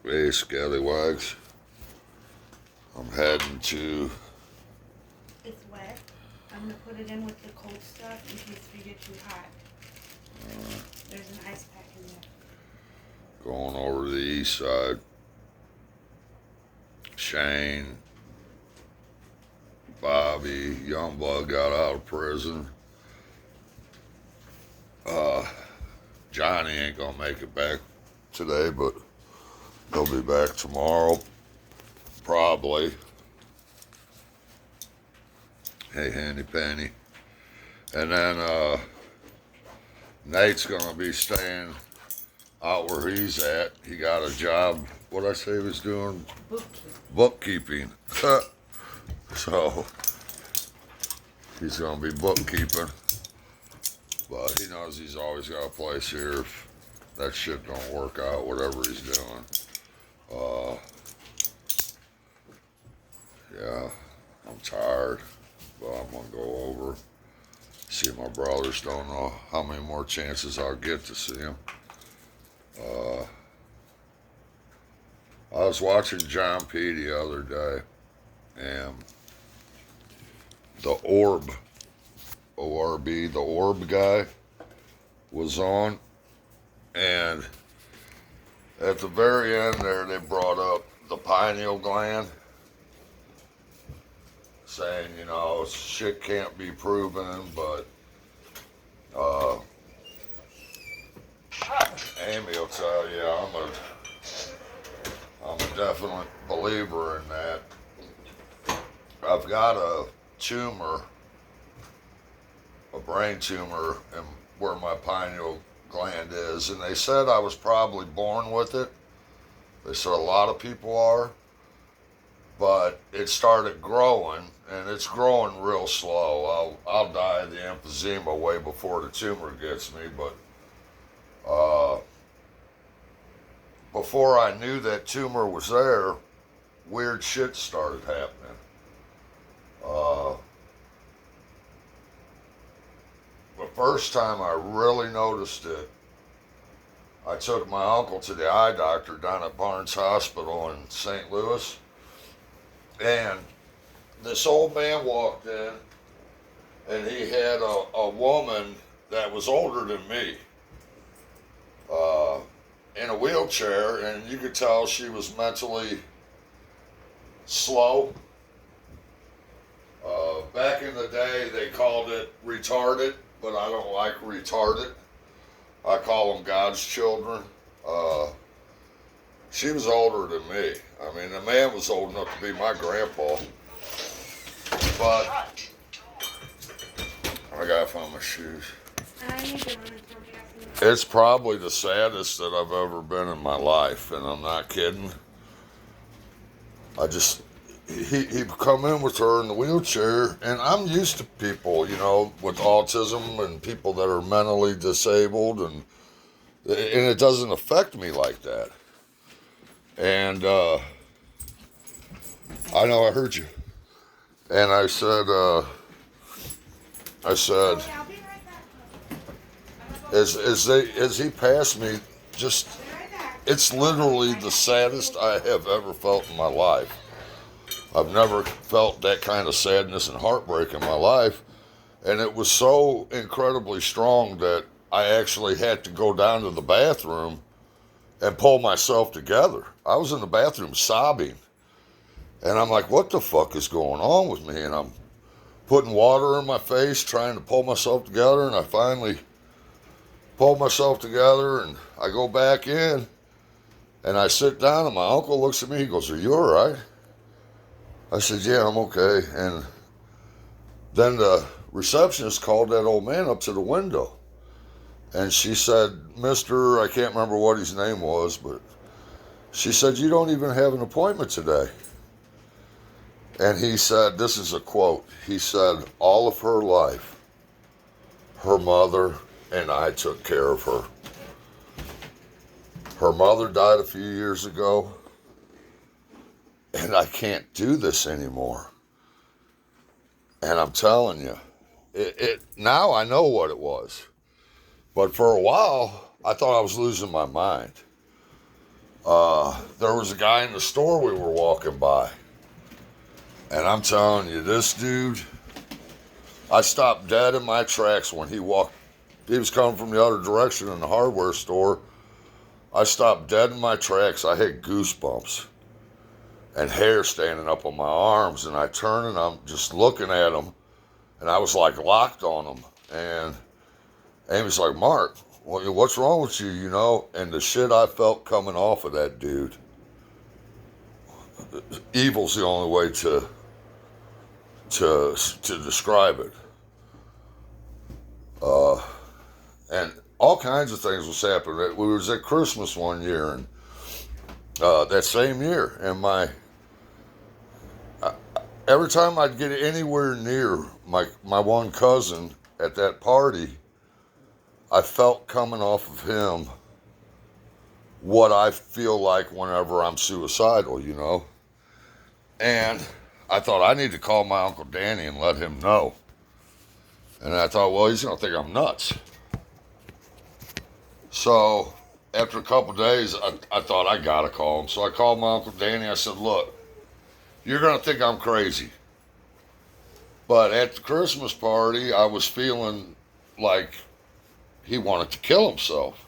Hey, Scallywags. I'm heading to... It's wet. I'm going to put it in with the cold stuff in case we get too hot. There's an ice pack in there. Going over to the east side. Shane, Bobby, Youngblood got out of prison. Johnny ain't gonna make it back today, but he'll be back tomorrow, probably. Hey, Handy Panny. And then Nate's gonna be staying out where he's at. He got a job. What'd I say he was doing? Bookkeeping. So he's gonna be bookkeeping. But he knows he's always got a place here if that shit don't work out, whatever he's doing. Yeah, I'm tired, but I'm gonna go over, see my brothers. Don't know how many more chances I'll get to see them. I was watching John P. the other day, and the Orb, O-R-B, the Orb guy was on, and at the very end there, they brought up the pineal gland, saying, you know, shit can't be proven, but Amy will tell you I'm a definite believer in that. I've got a tumor, a brain tumor, in where my pineal gland is, and they said I was probably born with it. They said a lot of people are, but it started growing, and it's growing real slow. I'll die of the emphysema way before the tumor gets me, but before I knew that tumor was there, weird shit started happening. The first time I really noticed it, I took my uncle to the eye doctor down at Barnes Hospital in St. Louis, and this old man walked in, and he had a woman that was older than me in a wheelchair, and you could tell she was mentally slow. Back in the day, they called it retarded, but I don't like retarded. I call them God's children. She was older than me. I mean, the man was old enough to be my grandpa. But I gotta find my shoes. It's probably the saddest that I've ever been in my life, and I'm not kidding. He'd come in with her in the wheelchair, and I'm used to people, you know, with autism and people that are mentally disabled, and it doesn't affect me like that. And I know I heard you. And I said, as he passed me, just, it's literally the saddest I have ever felt in my life. I've never felt that kind of sadness and heartbreak in my life. And it was so incredibly strong that I actually had to go down to the bathroom and pull myself together. I was in the bathroom sobbing. And I'm like, what the fuck is going on with me? And I'm putting water in my face, trying to pull myself together. And I finally pulled myself together, and I go back in, and I sit down, and my uncle looks at me. He goes, "Are you all right?" I said, "Yeah, I'm okay." And then the receptionist called that old man up to the window. And she said, "Mr. I can't remember what his name was, but she said, you don't even have an appointment today." And he said, this is a quote, he said, all of her life, her mother and I took care of her. Her mother died a few years ago, and I can't do this anymore. And I'm telling you, now I know what it was. But for a while, I thought I was losing my mind. There was a guy in the store we were walking by. And I'm telling you, this dude, I stopped dead in my tracks when he walked. He was coming from the other direction in the hardware store. I stopped dead in my tracks. I had goosebumps and hair standing up on my arms. And I turned and I'm just looking at him. And I was like locked on him. And Amy's like, Mark, what's wrong with you, you know? And the shit I felt coming off of that dude. Evil's the only way to describe it. And all kinds of things was happening. We was at Christmas one year, and that same year, and every time I'd get anywhere near my one cousin at that party, I felt coming off of him what I feel like whenever I'm suicidal, you know? And I thought, I need to call my Uncle Danny and let him know. And I thought, well, he's going to think I'm nuts. So after a couple of days, I thought, I got to call him. So I called my Uncle Danny. I said, look, you're going to think I'm crazy. But at the Christmas party, I was feeling like he wanted to kill himself.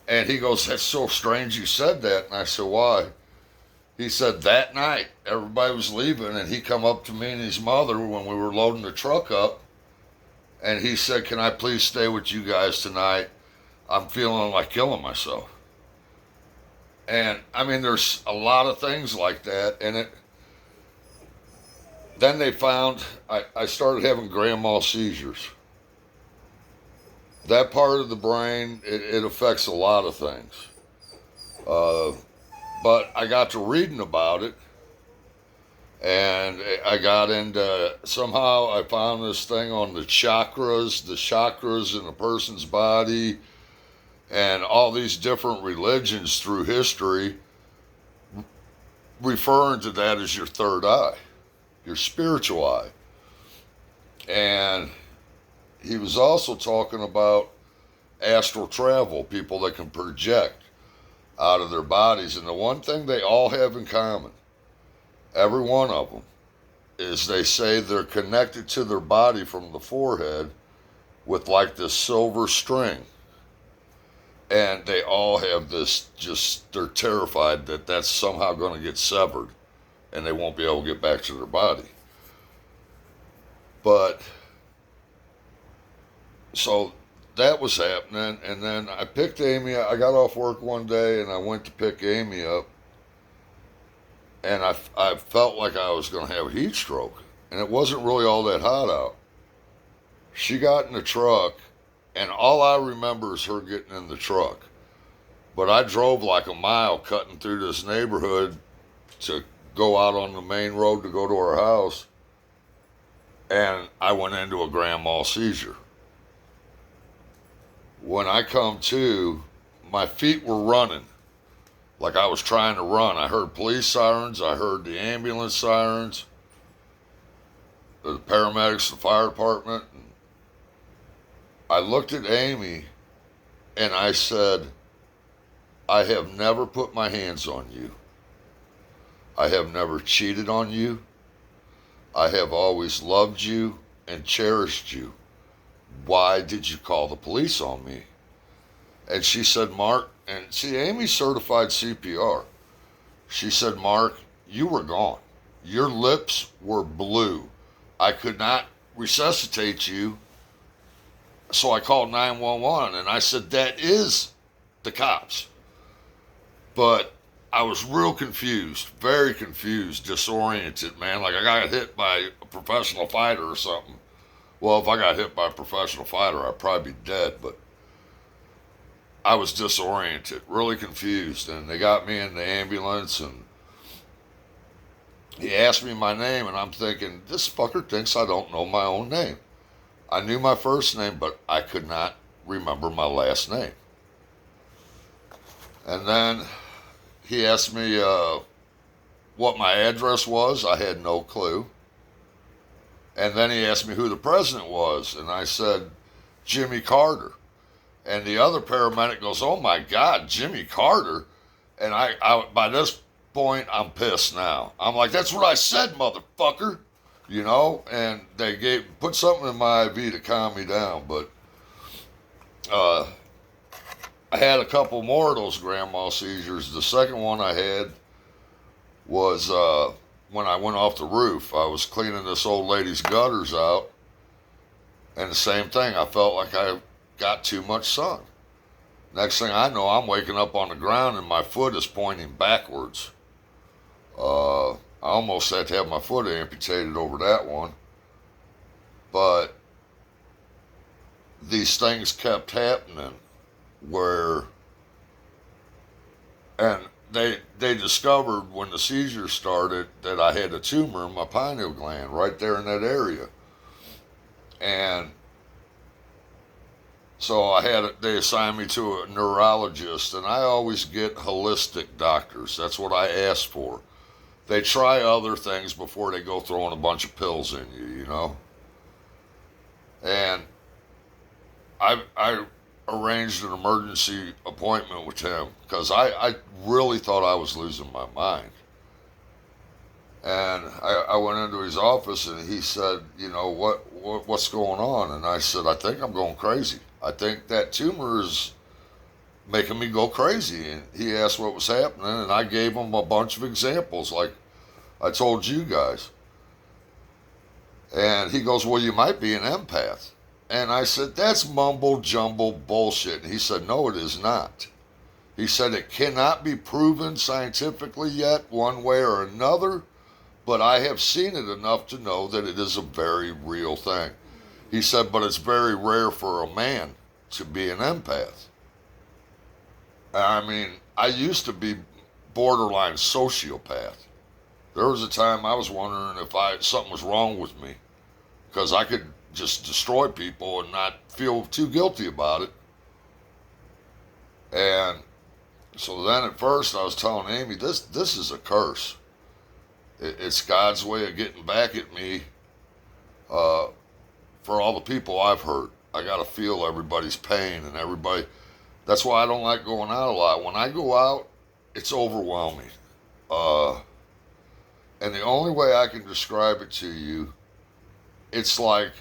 And he goes, that's so strange you said that. And I said, why? He said that night, everybody was leaving, and he come up to me and his mother when we were loading the truck up, and he said, can I please stay with you guys tonight? I'm feeling like killing myself. And, I mean, there's a lot of things like that, and then they found, I started having grand mal seizures. That part of the brain, it affects a lot of things. But I got to reading about it, and I got into, somehow I found this thing on the chakras in a person's body, and all these different religions through history referring to that as your third eye, your spiritual eye. And he was also talking about astral travel, people that can project out of their bodies. And the one thing they all have in common, every one of them, is they say they're connected to their body from the forehead with like this silver string. And they all have this, just, they're terrified that that's somehow going to get severed and they won't be able to get back to their body. But, so that was happening, and then I picked Amy. I got off work one day and I went to pick Amy up, and I felt like I was going to have a heat stroke, and it wasn't really all that hot out. She got in the truck, and all I remember is her getting in the truck. But I drove like a mile cutting through this neighborhood to go out on the main road to go to her house, and I went into a grand mal seizure. When I come to, my feet were running like I was trying to run. I heard police sirens. I heard the ambulance sirens, the paramedics, the fire department. I looked at Amy and I said, I have never put my hands on you. I have never cheated on you. I have always loved you and cherished you. Why did you call the police on me? And she said, Mark, and see, Amy's certified CPR. She said, Mark, you were gone. Your lips were blue. I could not resuscitate you, so I called 911, and I said, that is the cops. But I was real confused, very confused, disoriented, man. Like I got hit by a professional fighter or something. Well, if I got hit by a professional fighter, I'd probably be dead, but I was disoriented, really confused, and they got me in the ambulance, and he asked me my name, and I'm thinking, this fucker thinks I don't know my own name. I knew my first name, but I could not remember my last name. And then he asked me what my address was. I had no clue. And then he asked me who the president was, and I said, Jimmy Carter. And the other paramedic goes, oh my God, Jimmy Carter? And I by this point, I'm pissed now. I'm like, that's what I said, motherfucker. You know, and they put something in my IV to calm me down, but uh, I had a couple more of those grand mal seizures. The second one I had was when I went off the roof. I was cleaning this old lady's gutters out, and the same thing. I felt like I got too much sun. Next thing I know, I'm waking up on the ground and my foot is pointing backwards. I almost had to have my foot amputated over that one. But these things kept happening where, and they discovered when the seizure started that I had a tumor in my pineal gland right there in that area. And so they assigned me to a neurologist, and I always get holistic doctors. That's what I ask for. They try other things before they go throwing a bunch of pills in you, you know? And I arranged an emergency appointment with him because I really thought I was losing my mind. And I went into his office and he said, you know, what's going on? And I said, I think I'm going crazy. I think that tumor is making me go crazy. And he asked what was happening, and I gave him a bunch of examples like I told you guys. And he goes, well, you might be an empath. And I said, that's mumble jumble bullshit. And he said, no, it is not. He said, it cannot be proven scientifically yet one way or another, but I have seen it enough to know that it is a very real thing. He said, but it's very rare for a man to be an empath. I mean, I used to be borderline sociopath. There was a time I was wondering if something was wrong with me because I could just destroy people and not feel too guilty about it. And so then at first I was telling Amy, this is a curse. It's God's way of getting back at me for all the people I've hurt. I got to feel everybody's pain and everybody. That's why I don't like going out a lot. When I go out, it's overwhelming. And the only way I can describe it to you, it's like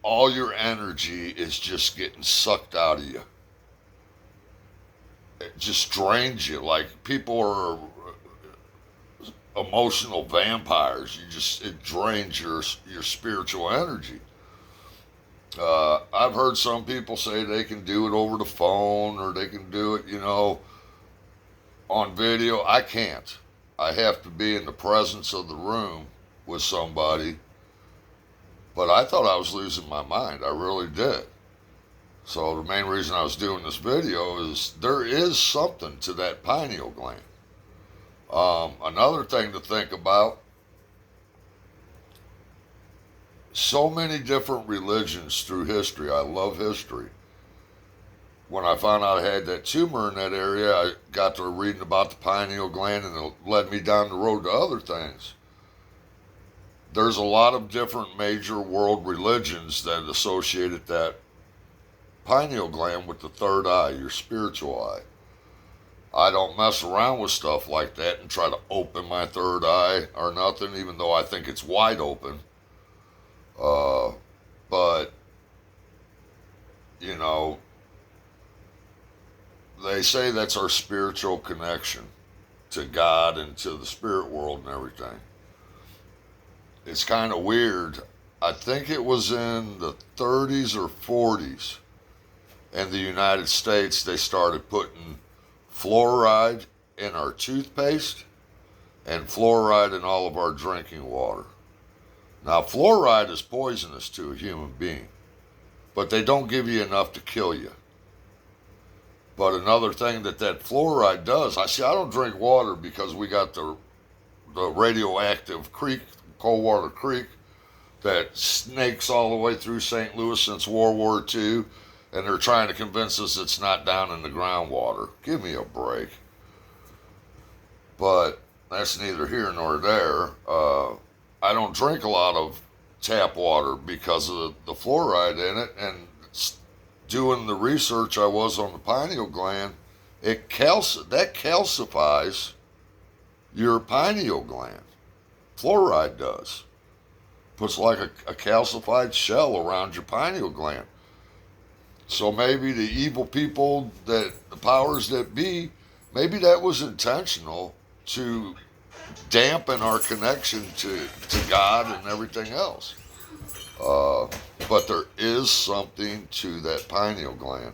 all your energy is just getting sucked out of you. It just drains you. Like people are emotional vampires. It drains your spiritual energy. I've heard some people say they can do it over the phone or they can do it, you know, on video. I can't. I have to be in the presence of the room with somebody. But I thought I was losing my mind. I really did. So the main reason I was doing this video is there is something to that pineal gland. Another thing to think about, so many different religions through history. I love history. When I found out I had that tumor in that area, I got to reading about the pineal gland and it led me down the road to other things. There's a lot of different major world religions that associated that pineal gland with the third eye, your spiritual eye. I don't mess around with stuff like that and try to open my third eye or nothing, even though I think it's wide open. But, you know, they say that's our spiritual connection to God and to the spirit world and everything. It's kind of weird. I think it was in the 30s or 40s in the United States, they started putting fluoride in our toothpaste and fluoride in all of our drinking water. Now, fluoride is poisonous to a human being, but they don't give you enough to kill you. But another thing that fluoride does, I don't drink water because we got the radioactive creek, Coldwater Creek, that snakes all the way through St. Louis since World War II, and they're trying to convince us it's not down in the groundwater. Give me a break. But that's neither here nor there. I don't drink a lot of tap water because of the fluoride in it, and doing the research I was on the pineal gland, that calcifies your pineal gland. Fluoride does. Puts like a calcified shell around your pineal gland. So maybe the evil people, that the powers that be, maybe that was intentional to dampen our connection to God and everything else. Uh, but there is something to that pineal gland.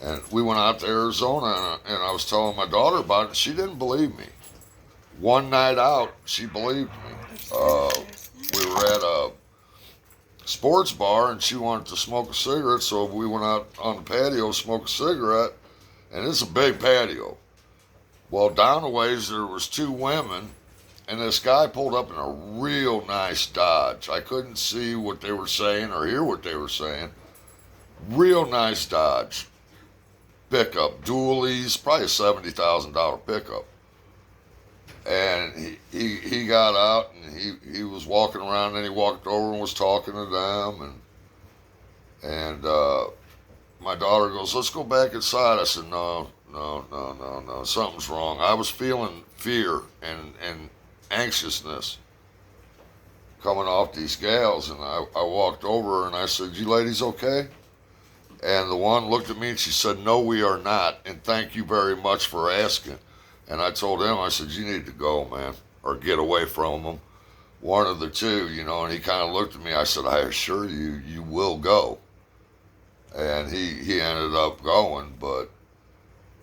And we went out to Arizona, and I was telling my daughter about it. She didn't believe me. One night out, she believed me. We were at a sports bar, and she wanted to smoke a cigarette, so we went out on the patio, smoked a cigarette, and it's a big patio. Well, down the ways there was two women, and this guy pulled up in a real nice Dodge. I couldn't see what they were saying or hear what they were saying. Real nice Dodge pickup, dualies, probably a $70,000 pickup. And he got out, and he was walking around, and he walked over and was talking to them, and my daughter goes, "Let's go back inside." I said, no, something's wrong. I was feeling fear and anxiousness coming off these gals, and I walked over and I said, "You ladies okay?" And the one looked at me and she said, "No, we are not, and thank you very much for asking." And I told him, I said, "You need to go, man, or get away from them. One of the two, you know." And he kind of looked at me. I said, "I assure you, you will go." And he ended up going, but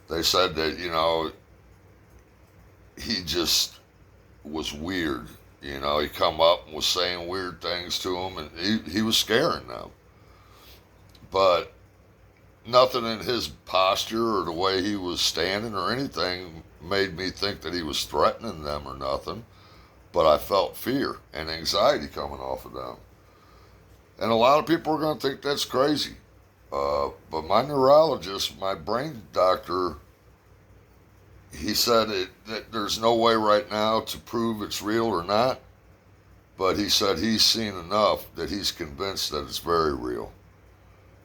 they said that, you know, he just was weird. You know, he come up and was saying weird things to them, and he was scaring them. But nothing in his posture or the way he was standing or anything made me think that he was threatening them or nothing. But I felt fear and anxiety coming off of them. And a lot of people are going to think that's crazy. But my neurologist, my brain doctor, he said that there's no way right now to prove it's real or not. But he said he's seen enough that he's convinced that it's very real.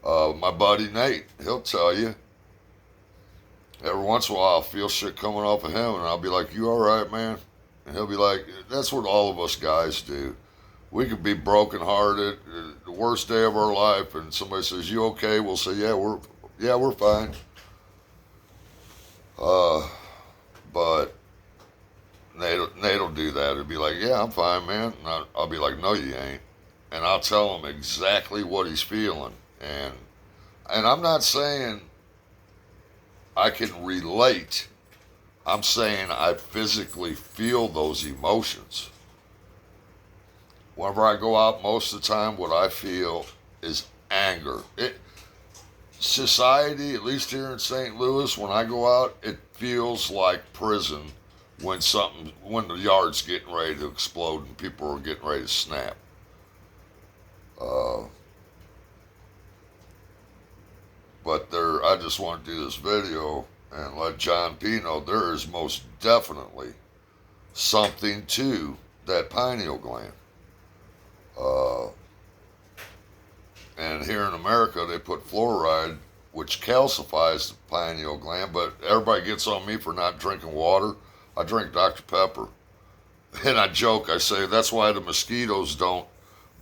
My buddy Nate, he'll tell you, every once in a while I'll feel shit coming off of him, and I'll be like, "You all right, man?" And he'll be like, "That's what all of us guys do. We could be brokenhearted, the worst day of our life, and somebody says, 'You okay?' We'll say, yeah, we're fine." But Nate'll do that. He'll be like, "Yeah, I'm fine, man." And I'll be like, "No, you ain't." And I'll tell him exactly what he's feeling. And I'm not saying I can relate. I'm saying I physically feel those emotions. Whenever I go out, most of the time, what I feel is anger. Society, at least here in St. Louis, when I go out, it feels like prison when the yard's getting ready to explode and people are getting ready to snap. But I just want to do this video and let John P. know there is most definitely something to that pineal gland. And here in America, they put fluoride, which calcifies the pineal gland, but everybody gets on me for not drinking water. I drink Dr. Pepper. And I joke, I say, that's why the mosquitoes don't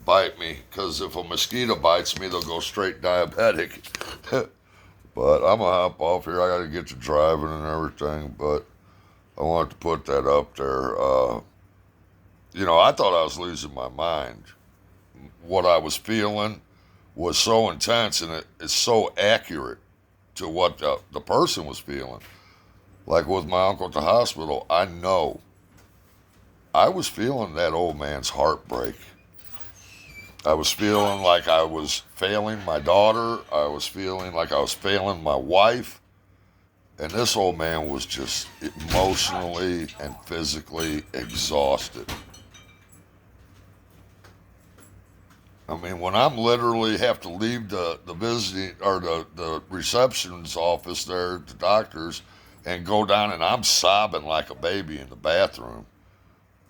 bite me, because if a mosquito bites me, they'll go straight diabetic. But I'm going to hop off here. I got to get to driving and everything, but I wanted to put that up there. I thought I was losing my mind. What I was feeling was so intense, and it's so accurate to what the person was feeling. Like with my uncle at the hospital, I know I was feeling that old man's heartbreak. I was feeling like I was failing my daughter. I was feeling like I was failing my wife. And this old man was just emotionally and physically exhausted. I mean, when I'm literally have to leave the visiting or the reception's office there, the doctor's, and go down, and I'm sobbing like a baby in the bathroom.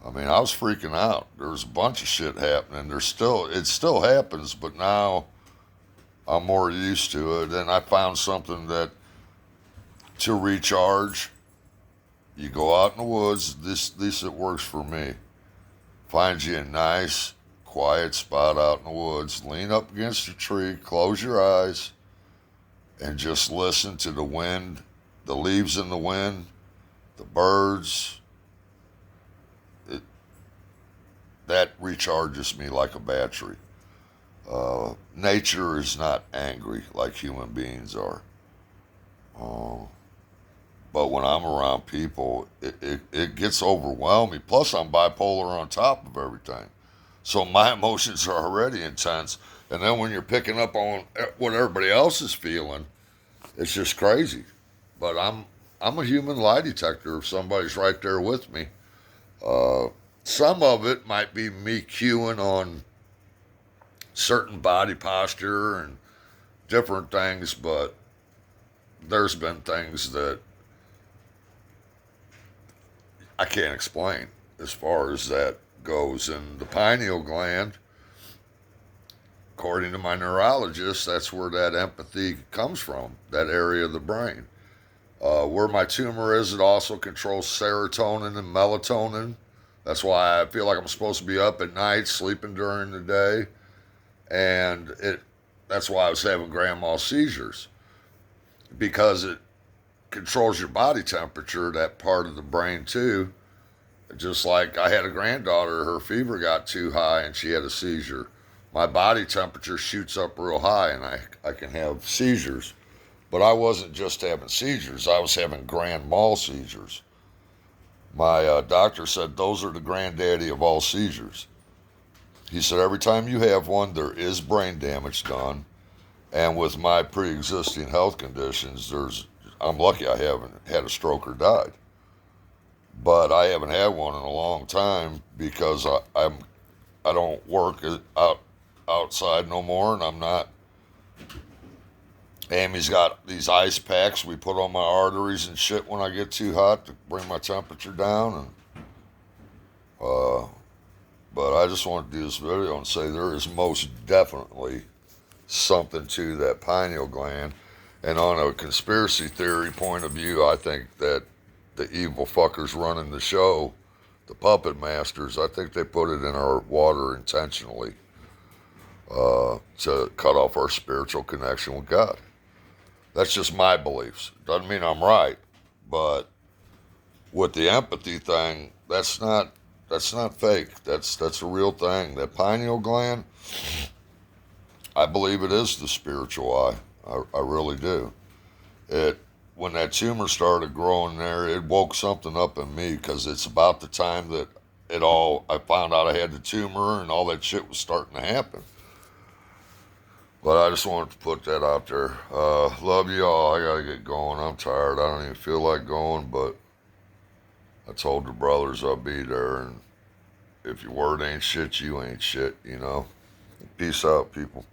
I mean, I was freaking out. There was a bunch of shit happening. It still happens, but now I'm more used to it. And I found something that to recharge, you go out in the woods. At least it works for me. Find you a nice, quiet spot out in the woods. Lean up against a tree, close your eyes, and just listen to the wind, the leaves in the wind, the birds. It, that recharges me like a battery. Nature is not angry like human beings are. Uh, but when I'm around people, it gets overwhelming. Plus, I'm bipolar on top of everything. So my emotions are already intense. And then when you're picking up on what everybody else is feeling, it's just crazy. But I'm a human lie detector if somebody's right there with me. Uh, some of it might be me cueing on certain body posture and different things, but there's been things that I can't explain as far as that goes. And the pineal gland, according to my neurologist, that's where that empathy comes from, that area of the brain. Where my tumor is, it also controls serotonin and melatonin. That's why I feel like I'm supposed to be up at night, sleeping during the day, and that's why I was having grand mal seizures, because it controls your body temperature, that part of the brain too. Just like I had a granddaughter, her fever got too high and she had a seizure. My body temperature shoots up real high and I can have seizures. But I wasn't just having seizures, I was having grand mal seizures. My doctor said those are the granddaddy of all seizures. He said every time you have one, there is brain damage done. And with my pre-existing health conditions, I'm lucky I haven't had a stroke or died. But I haven't had one in a long time because I don't work outside no more, and I'm not. Amy's got these ice packs we put on my arteries and shit when I get too hot to bring my temperature down. And but I just want to do this video and say there is most definitely something to that pineal gland. And on a conspiracy theory point of view, I think that the evil fuckers running the show, the puppet masters, I think they put it in our water intentionally to cut off our spiritual connection with God. That's just my beliefs. Doesn't mean I'm right, but with the empathy thing, that's not fake. That's a real thing. That pineal gland, I believe it is the spiritual eye. I really do. When that tumor started growing there, it woke something up in me because it's about the time that I found out I had the tumor and all that shit was starting to happen. But I just wanted to put that out there. Love you all. I gotta get going. I'm tired. I don't even feel like going, but I told the brothers I'll be there. And if your word ain't shit, you ain't shit, you know. Peace out, people.